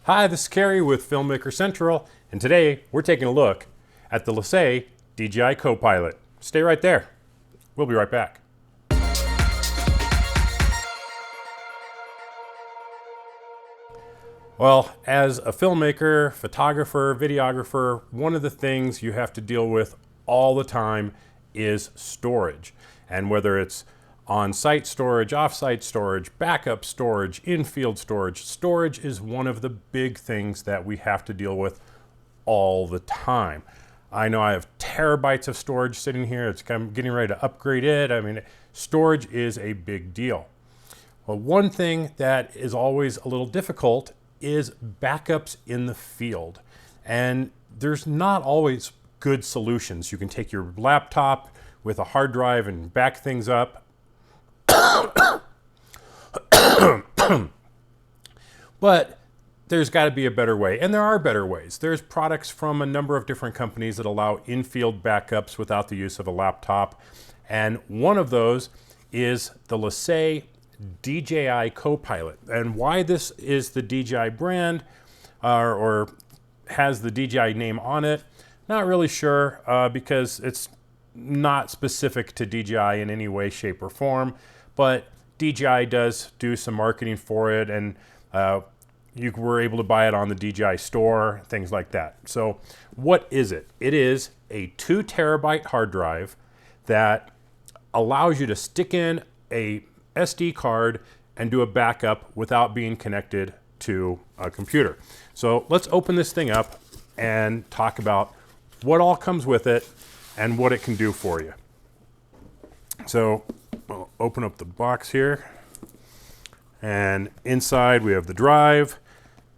Hi, this is Kerry with Filmmaker Central, and today we're taking a look at the LaCie DJI Copilot. Stay right there. We'll be right back. Well, as a filmmaker, photographer, videographer, one of the things you have to deal with all the time is storage. And whether it's on-site storage, off-site storage, backup storage, in-field storage, storage is one of the big things that we have to deal with all the time. I know I have terabytes of storage sitting here. I'm getting ready to upgrade it. I mean, storage is a big deal. Well, one thing that is always a little difficult is backups in the field. And there's not always good solutions. You can take your laptop with a hard drive and back things up. But there's got to be a better way, and there are better ways. There's products from a number of different companies that allow in-field backups without the use of a laptop, and one of those is the LaCie DJI Copilot. And why this is the DJI brand or has the DJI name on it, not really sure, because it's not specific to DJI in any way, shape, or form, but DJI does do some marketing for it, and you were able to buy it on the DJI store, things like that. So what is it? It is a 2 terabyte hard drive that allows you to stick in a SD card and do a backup without being connected to a computer. So let's open this thing up and talk about what all comes with it and what it can do for you. So I'll open up the box here, and inside we have the drive,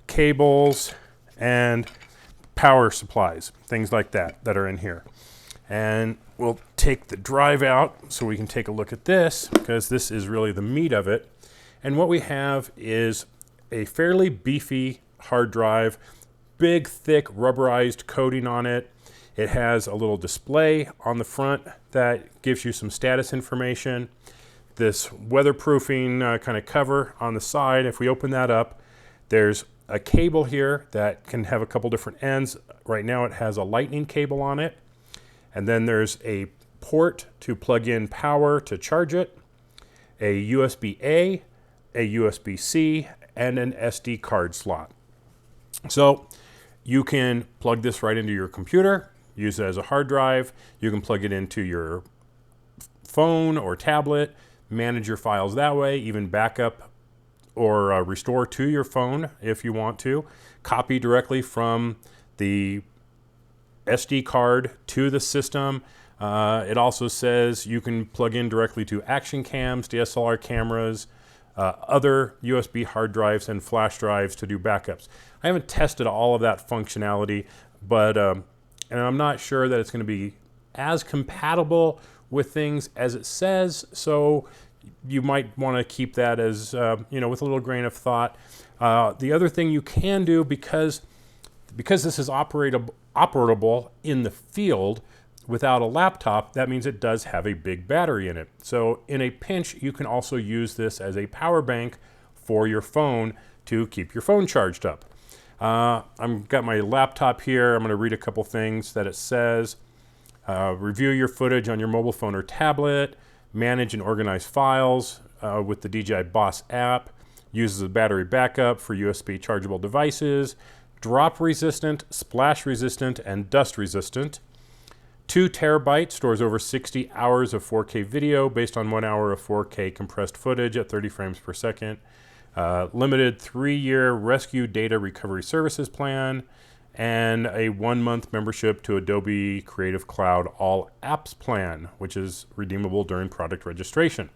cables, and power supplies, things like that are in here. And we'll take the drive out so we can take a look at this, because this is really the meat of it. And what we have is a fairly beefy hard drive, big, thick, rubberized coating on it. It has a little display on the front that gives you some status information. This weatherproofing kind of cover on the side, if we open that up, there's a cable here that can have a couple different ends. Right now it has a lightning cable on it. And then there's a port to plug in power to charge it, a USB-A, a USB-C, and an SD card slot. So you can plug this right into your computer, use it as a hard drive. You can plug it into your phone or tablet, manage your files that way, even backup or restore to your phone if you want to. Copy directly from the SD card to the system. It also says you can plug in directly to action cams, DSLR cameras, other USB hard drives and flash drives to do backups. I haven't tested all of that functionality, but and I'm not sure that it's going to be as compatible with things as it says, so you might want to keep that as, with a little grain of thought. The other thing you can do, because this is operable in the field without a laptop, that means it does have a big battery in it. So in a pinch, you can also use this as a power bank for your phone to keep your phone charged up. I've got my laptop here. I'm going to read a couple things that it says. Review your footage on your mobile phone or tablet. Manage and organize files with the DJI Boss app. Uses a battery backup for USB chargeable devices. Drop resistant, splash resistant, and dust resistant. 2 terabytes, stores over 60 hours of 4K video based on 1 hour of 4K compressed footage at 30 frames per second. Limited 3-year rescue data recovery services plan, and a 1-month membership to Adobe Creative Cloud All Apps plan, which is redeemable during product registration.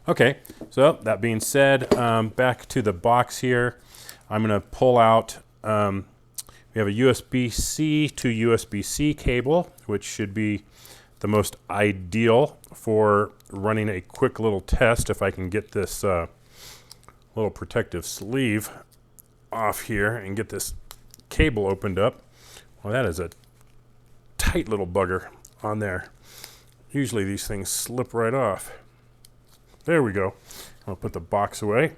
Okay, so that being said, back to the box here. I'm going to pull out, we have a USB-C to USB-C cable, which should be the most ideal for running a quick little test. If I can get this little protective sleeve off here and get this cable opened up. Well, that is a tight little bugger on there. Usually these things slip right off. There we go. I'll put the box away.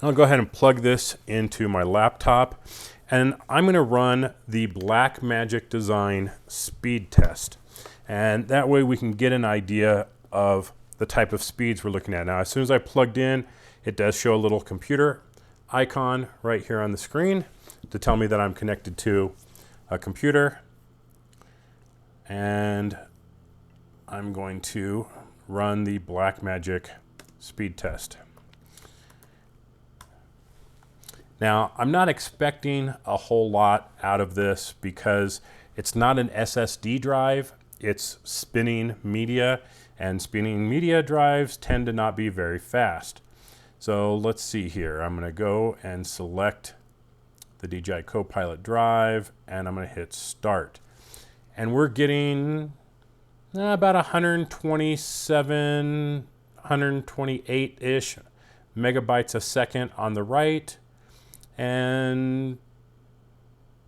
I'll go ahead and plug this into my laptop, and I'm going to run the Blackmagic Design speed test. And that way we can get an idea of the type of speeds we're looking at. Now, as soon as I plugged in, it does show a little computer icon right here on the screen to tell me that I'm connected to a computer. And I'm going to run the Blackmagic speed test. Now, I'm not expecting a whole lot out of this because it's not an SSD drive, it's spinning media, and spinning media drives tend to not be very fast. So let's see here. I'm going to go and select the DJI Copilot drive, and I'm going to hit start. And we're getting about 127, 128-ish megabytes a second on the right, and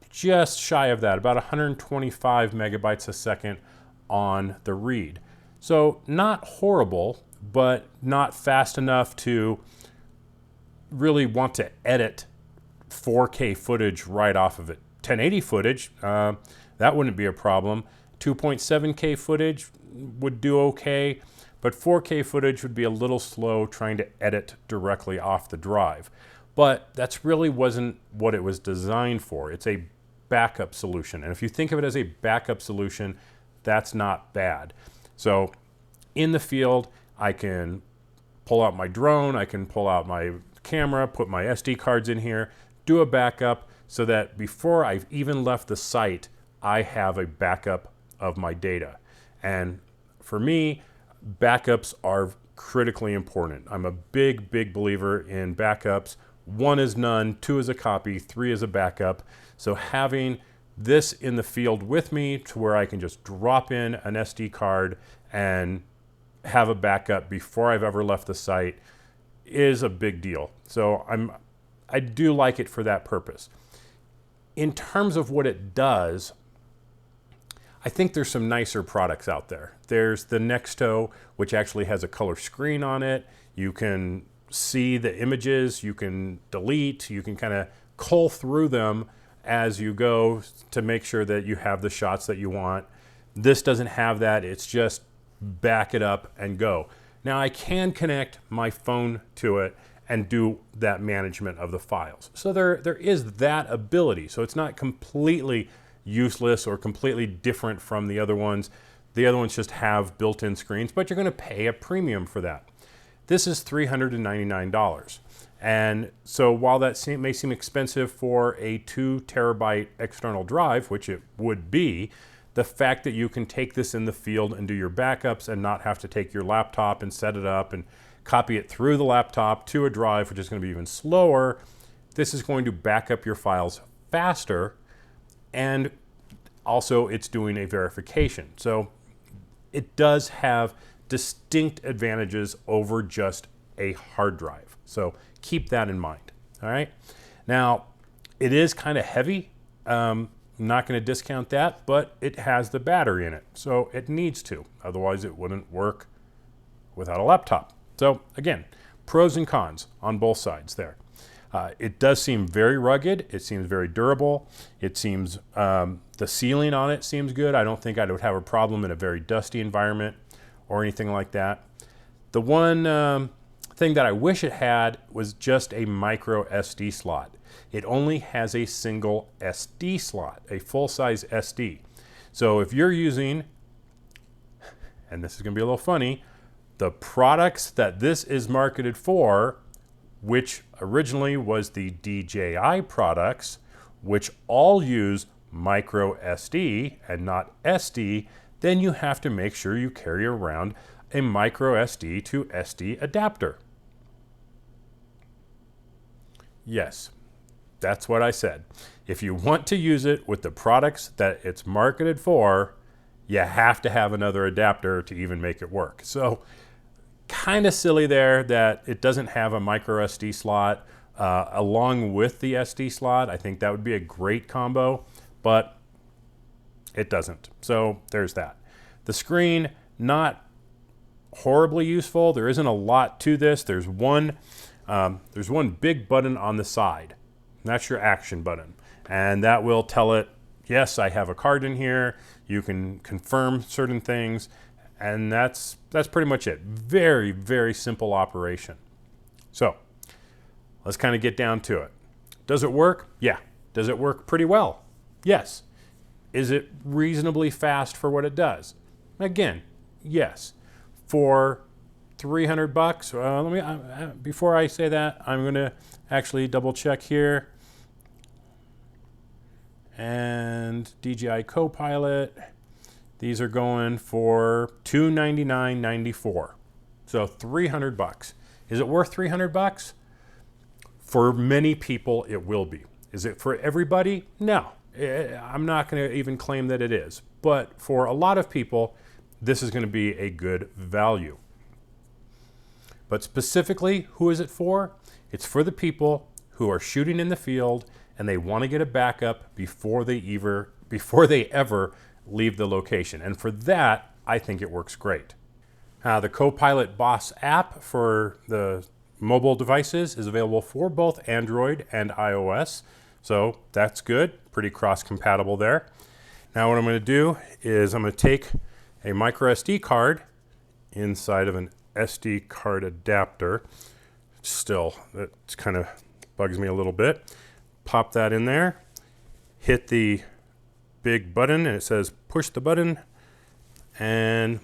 just shy of that, about 125 megabytes a second on the read. So not horrible, but not fast enough to really want to edit 4K footage right off of it. 1080 footage, that wouldn't be a problem. 2.7K footage would do okay, but 4K footage would be a little slow trying to edit directly off the drive. But that's really wasn't what it was designed for. It's a backup solution. And if you think of it as a backup solution, that's not bad. So in the field, I can pull out my drone, I can pull out my camera, put my SD cards in here, do a backup so that before I've even left the site, I have a backup of my data. And for me, backups are critically important. I'm a big believer in backups. 1 is none, 2 is a copy, 3 is a backup. So having this in the field with me to where I can just drop in an SD card and have a backup before I've ever left the site is a big deal. So I do like it for that purpose. In terms of what it does, I think there's some nicer products out there. There's the Nexto, which actually has a color screen on it. You can see the images, you can delete, you can kind of cull through them as you go to make sure that you have the shots that you want. This doesn't have that. It's just back it up and go. Now I can connect my phone to it and do that management of the files. So there is that ability. So it's not completely useless or completely different from the other ones. The other ones just have built-in screens, but you're going to pay a premium for that. This is $399. And so while that may seem expensive for a 2 terabyte external drive, which it would be, the fact that you can take this in the field and do your backups and not have to take your laptop and set it up and copy it through the laptop to a drive, which is going to be even slower, this is going to back up your files faster, and also it's doing a verification. So it does have distinct advantages over just a hard drive. So keep that in mind, all right? Now, it is kind of heavy. I'm not going to discount that, but it has the battery in it, so it needs to. Otherwise, it wouldn't work without a laptop. So again, pros and cons on both sides there. It does seem very rugged. It seems very durable. It seems, the sealing on it seems good. I don't think I would have a problem in a very dusty environment or anything like that. The one thing that I wish it had was just a micro SD slot. It only has a single SD slot, a full-size SD. So if you're using, and this is going to be a little funny, the products that this is marketed for, which originally was the DJI products, which all use micro SD and not SD, then you have to make sure you carry around a micro SD to SD adapter. Yes, that's what I said. If you want to use it with the products that it's marketed for, you have to have another adapter to even make it work. So kind of silly there that it doesn't have a micro SD slot along with the SD slot. I think that would be a great combo, but it doesn't. So there's that. The screen, not horribly useful. There isn't a lot to this. There's one there's one big button on the side. That's your action button. And that will tell it, yes, I have a card in here. You can confirm certain things. And that's pretty much it. Very, very simple operation. So let's kind of get down to it. Does it work? Yeah. Does it work pretty well? Yes. Is it reasonably fast for what it does? Again, yes. For $300, before I say that, I'm going to actually double check here. And DJI Copilot, these are going for $299.94. So $300. Is it worth $300? For many people, it will be. Is it for everybody? No. I'm not going to even claim that it is. But for a lot of people, this is going to be a good value. But specifically, who is it for? It's for the people who are shooting in the field and they want to get a backup before they ever leave the location. And for that, I think it works great. The Copilot Boss app for the mobile devices is available for both Android and iOS. So that's good, pretty cross-compatible there. Now what I'm going to do is I'm going to take a Microsd card inside of an SD card adapter. Still, that kind of bugs me a little bit. Pop that in there, hit the big button, and it says push the button, and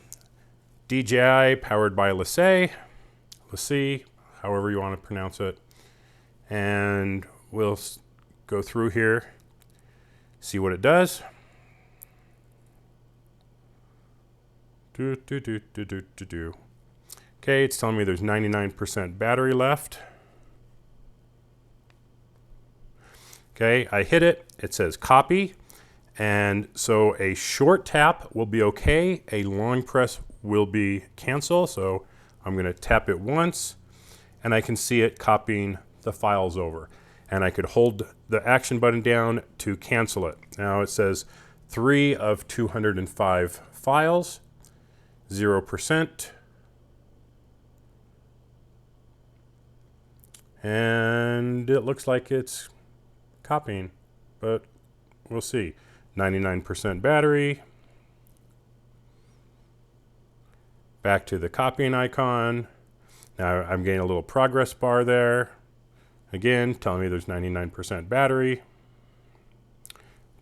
DJI powered by LaCie, however you want to pronounce it, and we'll go through here, see what it does. Okay, it's telling me there's 99% battery left. Okay, I hit it, it says copy, and so a short tap will be okay, a long press will be cancel, so I'm going to tap it once, and I can see it copying the files over. And I could hold the action button down to cancel it. Now it says 3 of 205 files, 0%. And it looks like it's copying, but we'll see. 99% battery. Back to the copying icon. Now I'm getting a little progress bar there. Again, telling me there's 99% battery.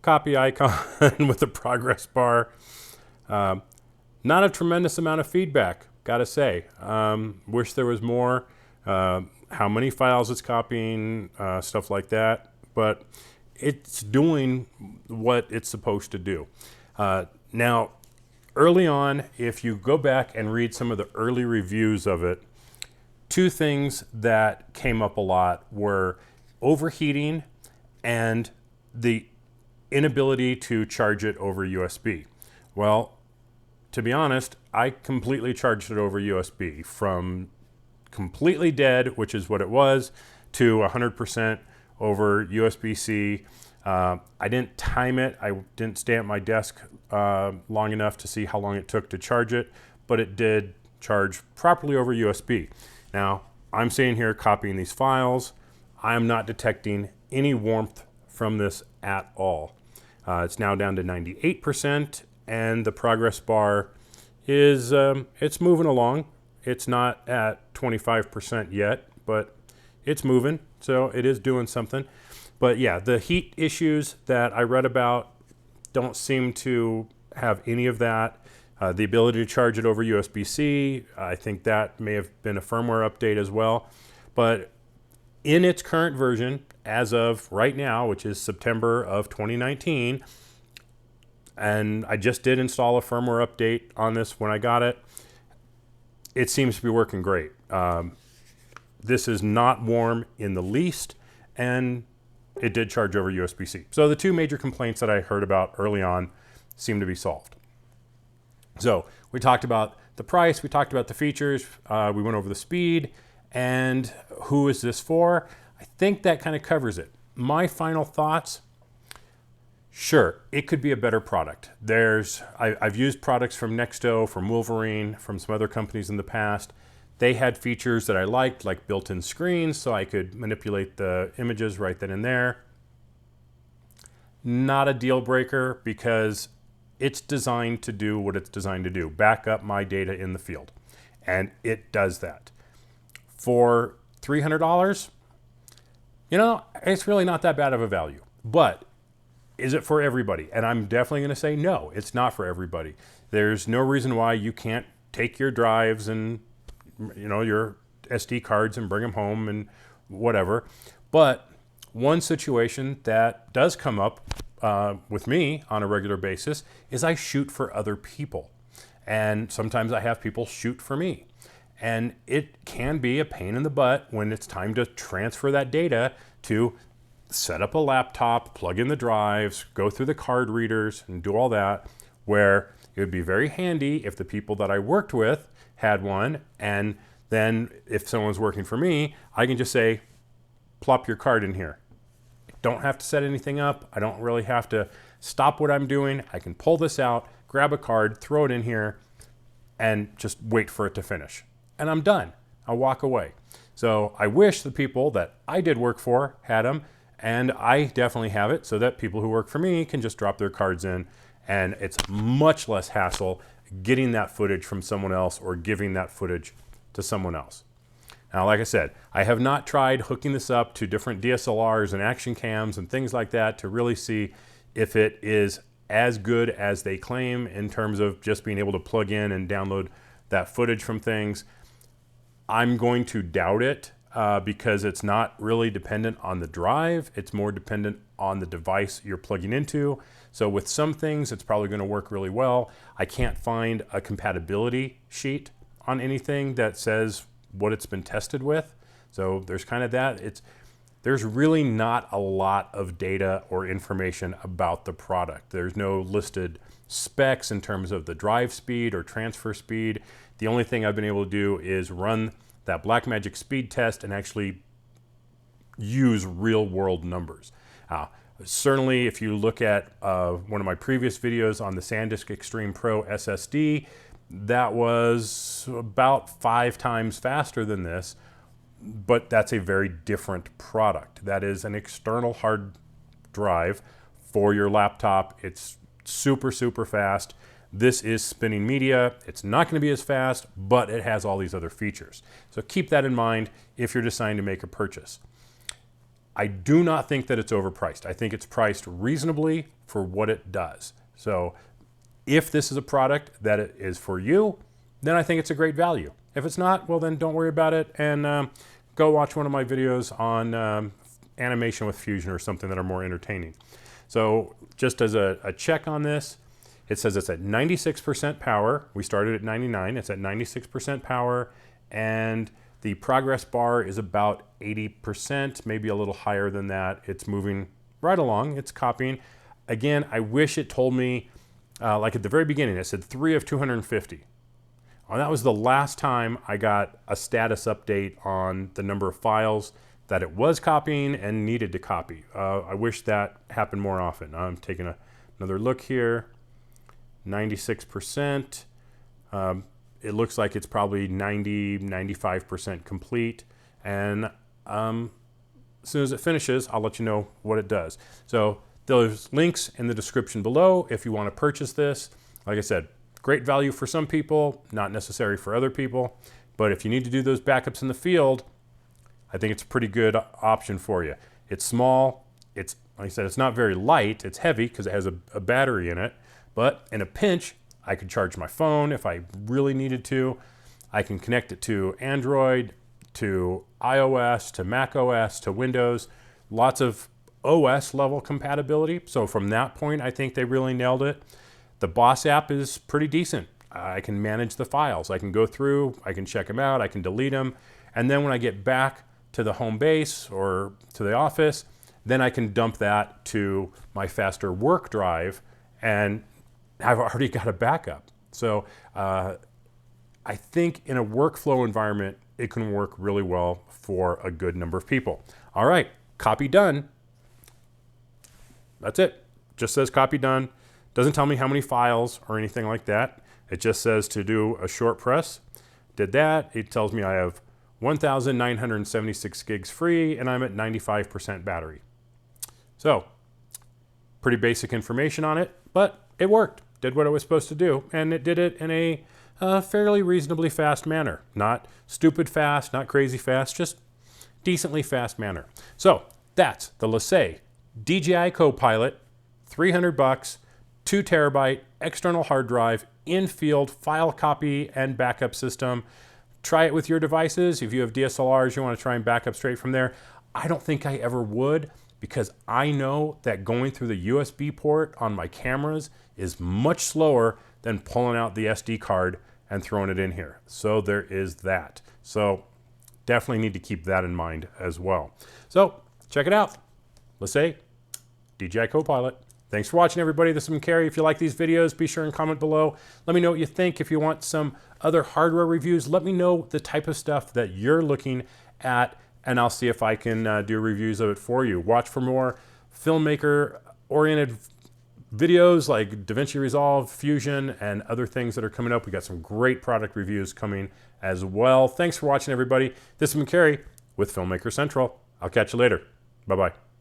Copy icon with the progress bar. Not a tremendous amount of feedback, gotta say. Wish there was more. How many files it's copying, stuff like that. But it's doing what it's supposed to do. Now, early on, if you go back and read some of the early reviews of it, two things that came up a lot were overheating and the inability to charge it over USB. Well, to be honest, I completely charged it over USB from completely dead, which is what it was, to 100% over USB-C. I didn't time it. I didn't stay at my desk long enough to see how long it took to charge it, but it did charge properly over USB. Now, I'm sitting here copying these files. I'm not detecting any warmth from this at all. It's now down to 98%, and the progress bar is it's moving along. It's not at 25% yet, but it's moving, so it is doing something. But yeah, the heat issues that I read about don't seem to have any of that. The ability to charge it over USB-C, I think that may have been a firmware update as well. But in its current version, as of right now, which is September of 2019, and I just did install a firmware update on this when I got it, it seems to be working great. This is not warm in the least, and it did charge over USB-C. So the two major complaints that I heard about early on seem to be solved. So we talked about the price, we talked about the features, we went over the speed, and who is this for? I think that kind of covers it. My final thoughts, sure, it could be a better product. I've used products from Nexto, from Wolverine, from some other companies in the past. They had features that I liked, like built-in screens, so I could manipulate the images right then and there. Not a deal breaker because it's designed to do what it's designed to do, back up my data in the field. And it does that. For $300, you know, it's really not that bad of a value. But is it for everybody? And I'm definitely going to say no, it's not for everybody. There's no reason why you can't take your drives and, you know, your SD cards and bring them home and whatever. But one situation that does come up with me on a regular basis is I shoot for other people. And sometimes I have people shoot for me. And it can be a pain in the butt when it's time to transfer that data to set up a laptop, plug in the drives, go through the card readers and do all that, where it would be very handy if the people that I worked with had one. And then if someone's working for me, I can just say, plop your card in here. Don't have to set anything up. I don't really have to stop what I'm doing. I can pull this out, grab a card, throw it in here, and just wait for it to finish. And I'm done. I'll walk away. So I wish the people that I did work for had them, and I definitely have it so that people who work for me can just drop their cards in, and it's much less hassle getting that footage from someone else or giving that footage to someone else. Now, like I said, I have not tried hooking this up to different DSLRs and action cams and things like that to really see if it is as good as they claim in terms of just being able to plug in and download that footage from things. I'm going to doubt it because it's not really dependent on the drive. It's more dependent on the device you're plugging into. So with some things, it's probably going to work really well. I can't find a compatibility sheet on anything that says what it's been tested with. So there's kind of that. There's really not a lot of data or information about the product. There's no listed specs in terms of the drive speed or transfer speed. The only thing I've been able to do is run that Blackmagic speed test and actually use real world numbers. Certainly, if you look at one of my previous videos on the SanDisk Extreme Pro SSD, that was about 5 times faster than this, but that's a very different product. That is an external hard drive for your laptop. It's super, super fast. This is spinning media. It's not going to be as fast, but it has all these other features. So keep that in mind if you're deciding to make a purchase. I do not think that it's overpriced. I think it's priced reasonably for what it does. So if this is a product that is for you, then I think it's a great value. If it's not, well then don't worry about it and go watch one of my videos on animation with Fusion or something that are more entertaining. So just as a check on this, it says it's at 96% power. We started at 99, it's at 96% power, and the progress bar is about 80%, maybe a little higher than that. It's moving right along, it's copying. Again, I wish it told me, like at the very beginning, it said 3 of 250. Well, that was the last time I got a status update on the number of files that it was copying and needed to copy. I wish that happened more often. I'm taking another look here, 96%. It looks like it's probably 90, 95% complete. And as soon as it finishes, I'll let you know what it does. So there's links in the description below if you want to purchase this. Like I said, great value for some people, not necessary for other people. But if you need to do those backups in the field, I think it's a pretty good option for you. It's small. It's, like I said, it's not very light. It's heavy because it has a battery in it. But in a pinch, I could charge my phone if I really needed to. I can connect it to Android, to iOS, to Mac OS, to Windows. Lots of OS level compatibility. So from that point, I think they really nailed it. The Boss app is pretty decent. I can manage the files. I can go through, I can check them out, I can delete them. And then when I get back to the home base or to the office, then I can dump that to my faster work drive and I've already got a backup. So I think in a workflow environment, it can work really well for a good number of people. All right, copy done. That's it. Just says copy done. Doesn't tell me how many files or anything like that. It just says to do a short press did that. It tells me I have 1,976 gigs free and I'm at 95% battery. So pretty basic information on it, but it worked. Did what it was supposed to do, and it did it in a fairly reasonably fast manner. Not stupid fast, not crazy fast, just decently fast manner. So that's the LaCie DJI Copilot, $300, 2 terabyte external hard drive, in-field file copy and backup system. Try it with your devices. If you have DSLRs, you want to try and back up straight from there. I don't think I ever would, because I know that going through the USB port on my cameras is much slower than pulling out the SD card and throwing it in here. So there is that. So definitely need to keep that in mind as well. So check it out. LaCie DJI Copilot. Thanks for watching, everybody. This has been Carey. If you like these videos, be sure and comment below. Let me know what you think. If you want some other hardware reviews, let me know the type of stuff that you're looking at, and I'll see if I can do reviews of it for you. Watch for more filmmaker-oriented videos like DaVinci Resolve, Fusion, and other things that are coming up. We got some great product reviews coming as well. Thanks for watching, everybody. This has been Carey with Filmmaker Central. I'll catch you later. Bye-bye.